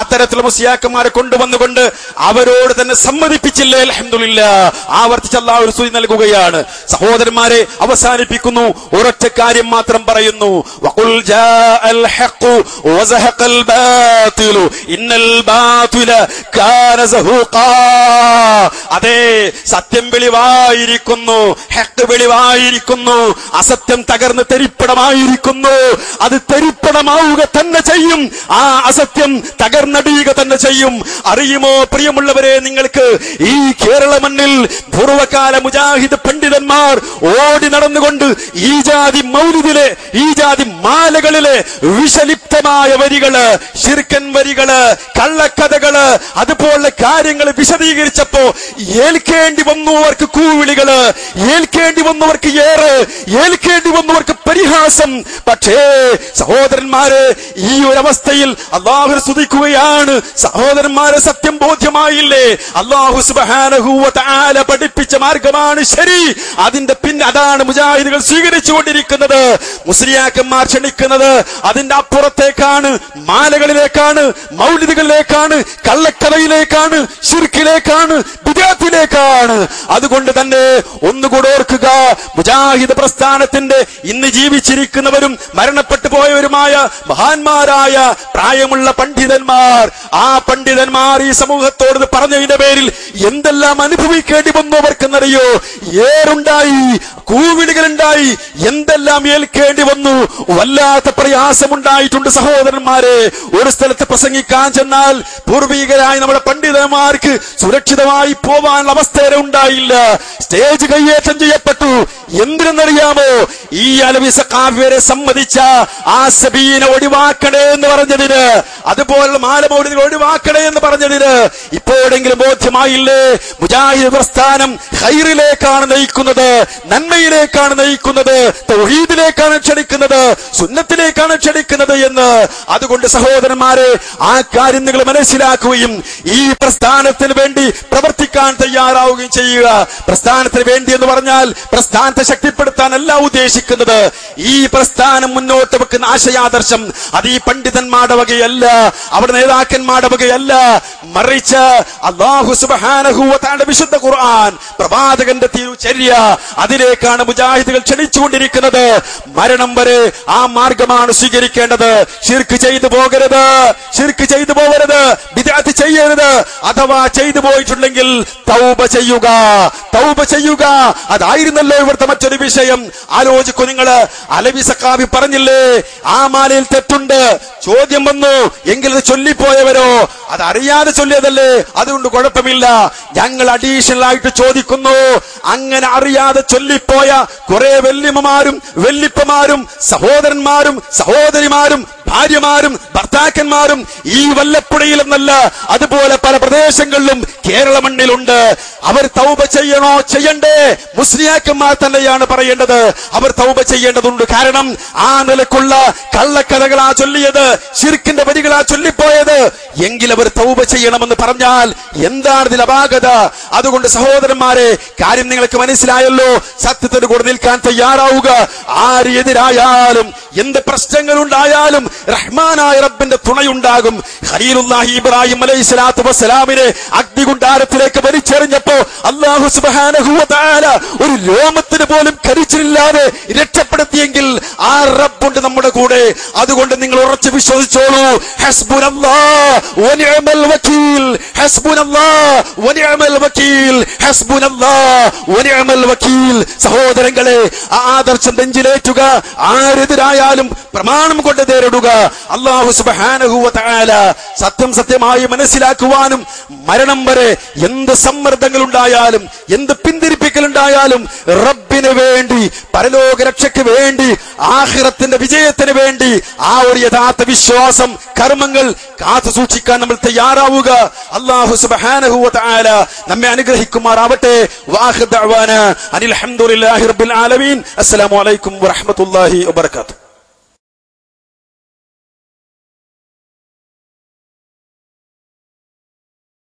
അത്തരത്തിലുള്ള മുസ്ലിയാക്കന്മാരെ കൊണ്ടുവന്നുകൊണ്ട് അവരോട് തന്നെ സമ്മതിപ്പിച്ചില്ലേ? അൽഹംദുലില്ലാഹ്, ആവർത്തിച്ച് അല്ലാഹു ഒരു സ്തുതി നൽകുകയാണ്. സഹോദരന്മാരെ, അവസാനിപ്പിക്കുന്നു, ഒരൊറ്റ കാര്യം മാത്രം പറയുന്നു. വഖുൽ ജാഅൽ ഹഖ് വസഹഖൽ ബാതിൽ ഇന്നൽ ബാതില കാന സഹൂഖാ. അതെ, സത്യം വെളിവായിരിക്കുന്നു, ഹഖ് വെളിവായിരിക്കുന്നു, അസത്യം തകർന്ന് തെരിപ്പണമായിരിക്കുന്നു. അത് തെരിപ്പണമാവുക തന്നെ ചെയ്യും, ആ അസത്യം തകർന്നടിയുക തന്നെ ചെയ്യും. അറിയുമോ പ്രിയമുള്ളവരെ, നിങ്ങൾക്ക് ഈ കേരള മണ്ണിൽ പൂർവ്വകാല മുജാഹിദ് പണ്ഡിതന്മാർ ഓടി നടന്നുകൊണ്ട് ഈ ജാതി മൗലിദിലെ, ഈ ജാതി മാലകളിലെ വിഷലിപ്തമായ വരികള്, ശിർക്കൻ വരികള്, കള്ളക്കഥകള്, അതുപോലെ കാര്യങ്ങൾ വിശദീകരിച്ചപ്പോ ഏൽക്കേണ്ടി വന്നവർക്ക് കൂവിളികള്, ഏൽക്കേണ്ടി വന്നവർക്ക് ഏറെ, ഏൽക്കേണ്ടി വന്നവർക്ക് പരിഹാസം. പക്ഷേ സഹോദരന്മാരെ, ഈ ഒരു അവസ്ഥയിൽ അല്ലാഹു സ്തുതിക്കുകയാണ്. സഹോദരന്മാരെ, സത്യം ബോധ്യമായില്ലേ? അല്ലാഹു സുബ്ഹാനഹു വ തആല പഠിപ്പിച്ച മാർഗമാണ് ശരി. അതിന്റെ അതാണ് മുജാഹിദുകൾ സ്വീകരിച്ചുകൊണ്ടിരിക്കുന്നത്. മുസ്ലിയാക്കന്മാർ ക്ഷണിക്കുന്നത് അതിന്റെ അപ്പുറത്തേക്കാണ്, മാലകളിലേക്കാണ്, മൗലിദുകളിലേക്കാണ്, കള്ളക്കഥയിലേക്കാണ്, ശിർക്കിലേക്കാണ്, ബിദ്അത്തിലേക്കാണ്. അതുകൊണ്ട് തന്നെ ഒന്നുകൂടെ ഓർക്കുക, മുജാഹിദ് പ്രസ്ഥാനത്തിന്റെ ഇന്ന് ജീവിച്ചിരിക്കുന്നവരും മരണപ്പെട്ടു പോയവരുമായ മഹാന്മാരായ പ്രായമുള്ള പണ്ഡിതന്മാർ, ആ പണ്ഡിതന്മാർ ഈ സമൂഹത്തോട് പറഞ്ഞതിന്റെ പേരിൽ എന്തെല്ലാം അനുഭവിക്കേണ്ടി വന്നു അവർക്കെന്നറിയോ? ഏറുണ്ടായി, കൂവിളികളുണ്ടായി, എന്തെല്ലാം ഏൽക്കേണ്ടി വന്നു, വല്ലാത്ത പ്രയാസമുണ്ടായിട്ടുണ്ട് സഹോദരന്മാരെ. ഒരു സ്ഥലത്ത് പ്രസംഗിക്കാൻ ചെന്നാൽ പൂർവികരായ നമ്മുടെ പണ്ഡിതന്മാർക്ക് സുരക്ഷിതമായി പോവാനുള്ള അവസ്ഥ ഉണ്ടായില്ല. സ്റ്റേജ് കയ്യേറ്റം ചെയ്യപ്പെട്ടു. എന്തിനെന്നറിയാമോ? ഈ അലവി സഖാഫിയെ സമ്മതിച്ച ആ സബീനെ ഒഴിവാക്കണേ എന്ന് പറഞ്ഞതിന്, അതുപോലെ മാലമൗലിദിനെ ഒഴിവാക്കണേ എന്ന് പറഞ്ഞതിന് ഇപ്പോഴെങ്കിലും ബോധ്യമായില്ലേ? മുജാഹിദ് പ്രസ്ഥാനം ഖൈറിലേക്കാണ് നയിക്കുന്നത്, നന്മയിലേക്കാണ് നയിക്കുന്നത്, തൗഹീദിലേക്കാണ് ക്ഷണിക്കുന്നത്, സുന്നത്തിലേക്കാണ് ക്ഷണിക്കുന്നത് എന്ന്. അതുകൊണ്ട് സഹോദരന്മാരെ, ആ കാര്യം നിങ്ങൾ മനസ്സിലാക്കുകയും ഈ പ്രസ്ഥാനത്തിന് വേണ്ടി പ്രവർത്തിക്കാൻ തയ്യാറാവുകയും ചെയ്യുക. പ്രസ്ഥാനത്തിന് വേണ്ടി എന്ന് പറഞ്ഞാൽ പ്രസ്ഥാനത്തെ ശക്തിപ്പെടുത്താനല്ല ഉദ്ദേശിക്കുന്നത്. ഈ പ്രസ്ഥാനം മുന്നോട്ട് വെക്കുന്ന ആശയാദർശം അത് ഈ പണ്ഡിതന്മാരുടെ വകയല്ല, അവിടെ നേതാക്കന്മാരുടെ വകയല്ല, മറിച്ച് അല്ലാഹു സുബ്ഹാനഹു വ തആല വിശുദ്ധ ഖുർആൻ, പ്രവാചകന്റെ തിരുചര്യ, അതിലേക്കാണ് മുജാഹിദുകൾ ക്ഷണിച്ചുകൊണ്ടിരിക്കുന്നത്. മരണം വരെ ആ മാർഗമാണ് സ്വീകരിക്കേണ്ടത്. ശിർക്ക് ചെയ്തു പോകരുത്, ശിർക്ക് ചെയ്തു പോകരുത്, ബിദ്അത്ത് ചെയ്യരുത്. അഥവാ ചെയ്തു പോയിട്ടുണ്ടെങ്കിൽ തൗബ ചെയ്യുക, തൗബ ചെയ്യുക. അതായിരുന്നല്ലോ ഇവിടുത്തെ മറ്റൊരു വിഷയം. ആലോചിക്കൂ നിങ്ങൾ, അലവി സഖാഫി പറഞ്ഞില്ലേ ആ മാലയിൽ തെറ്റുണ്ട്, ചോദ്യം വന്നു, എങ്കിൽ അത് ചൊല്ലിപ്പോയവരോ? അത് അറിയാതെ ചൊല്ലിയതല്ലേ, അതുകൊണ്ട് കുഴപ്പമില്ല. ഞങ്ങൾ അഡീഷണൽ ആയിട്ട് ചോദിക്കുന്നു, അങ്ങനെ അറിയാതെ ചൊല്ലിപ്പോയ കുറെ വല്യമ്മമാരും വല്ലിപ്പമാരും സഹോദരന്മാരും സഹോദരിമാരും ഭാര്യമാരും ഭർത്താക്കന്മാരും ഈ വല്ലപ്പുഴയിൽ എന്നല്ല, അതുപോലെ പല പ്രദേശങ്ങളിലും കേരള മണ്ണിലുണ്ട്. അവർ തൗബ ചെയ്യണോ ചെയ്യണ്ടേ? മുസ്ലിയാക്കന്മാർ തന്നെയാണ് പറയേണ്ടത്. അവർ തൗബ ചെയ്യേണ്ടതുണ്ട്. കാരണം ആ നിലക്കുള്ള കള്ളക്കഥകളാ ചൊല്ലിയത്, ശിർക്കിന്റെ വരികളാ ചൊല്ലിപ്പോയത്. എങ്കിൽ അവർ തൗബ ചെയ്യണമെന്ന് പറഞ്ഞാൽ എന്താണ് ഇതിൽ അപാകത? അതുകൊണ്ട് സഹോദരന്മാരെ, കാര്യം നിങ്ങൾക്ക് മനസ്സിലായല്ലോ. സത്യത്തിന് കൂടെ നിൽക്കാൻ തയ്യാറാവുക. ആര് എതിരായാലും എന്ത് പ്രശ്നങ്ങൾ ഉണ്ടായാലും റഹ്മാനായ റബ്ബിന്റെ തുണയുണ്ടാകും. ഖലീലുല്ലാഹി ഇബ്രാഹിം അലൈഹിസ്സലാത്തു വസ്സലാമിനെ അഗ്നികുണ്ഡാരത്തിലേക്ക് വലിച്ചെറിഞ്ഞപ്പോ അല്ലാഹു സുബ്ഹാനഹു വ തആല ഒരു രോമത്തിന് പോലും കരിച്ചില്ലാതെ രക്ഷപ്പെടുത്തിയെങ്കിൽ ആ റബ്ബുണ്ട് നമ്മുടെ കൂടെ. അതുകൊണ്ട് നിങ്ങൾ ഉറച്ചു വിശ്വസിച്ചോളൂ. ഹസ്ബുനല്ലാഹ് വ നിഅമൽ വകീൽ, ഹസ്ബുനല്ലാഹ് വ നിഅമൽ വകീൽ, ഹസ്ബുനല്ലാഹ് വ നിഅമൽ വകീൽ. സഹോദരങ്ങളെ, ആ ആദർശം നെഞ്ചിലേറ്റുക. ആരെതിരായാലും പ്രമാണം കൊണ്ട് നേരിടുക. അല്ലാഹു സുബ്ഹാനഹു വ തആല സത്യം സത്യമായി മനസ്സിലാക്കുവാനും മരണം വരെ എന്ത് സമ്മർദ്ദങ്ങൾ ഉണ്ടായാലും എന്ത് പിന്തിരിപ്പിക്കലുണ്ടായാലും റബ്ബിന് വേണ്ടി, പരലോക രക്ഷയ്ക്ക് വേണ്ടി, ആഖിറത്തിന്റെ വിജയത്തിന് വേണ്ടി ആ ഒരു യഥാർത്ഥ വിശ്വാസം, കർമ്മങ്ങൾ കാത്തു സൂക്ഷിക്കാൻ നമ്മൾ തയ്യാറാവുക. അല്ലാഹു സുബ്ഹാനഹു വ തആല നമ്മെ അനുഗ്രഹിക്കുമാറാവട്ടെ. വാഖിർ ദഅവാന അനിൽ ഹംദുലില്ലാഹി റബ്ബിൽ ആലമീൻ. അസ്സലാമു അലൈക്കും വറഹ്മത്തുള്ളാഹി വബറകാതുഹു.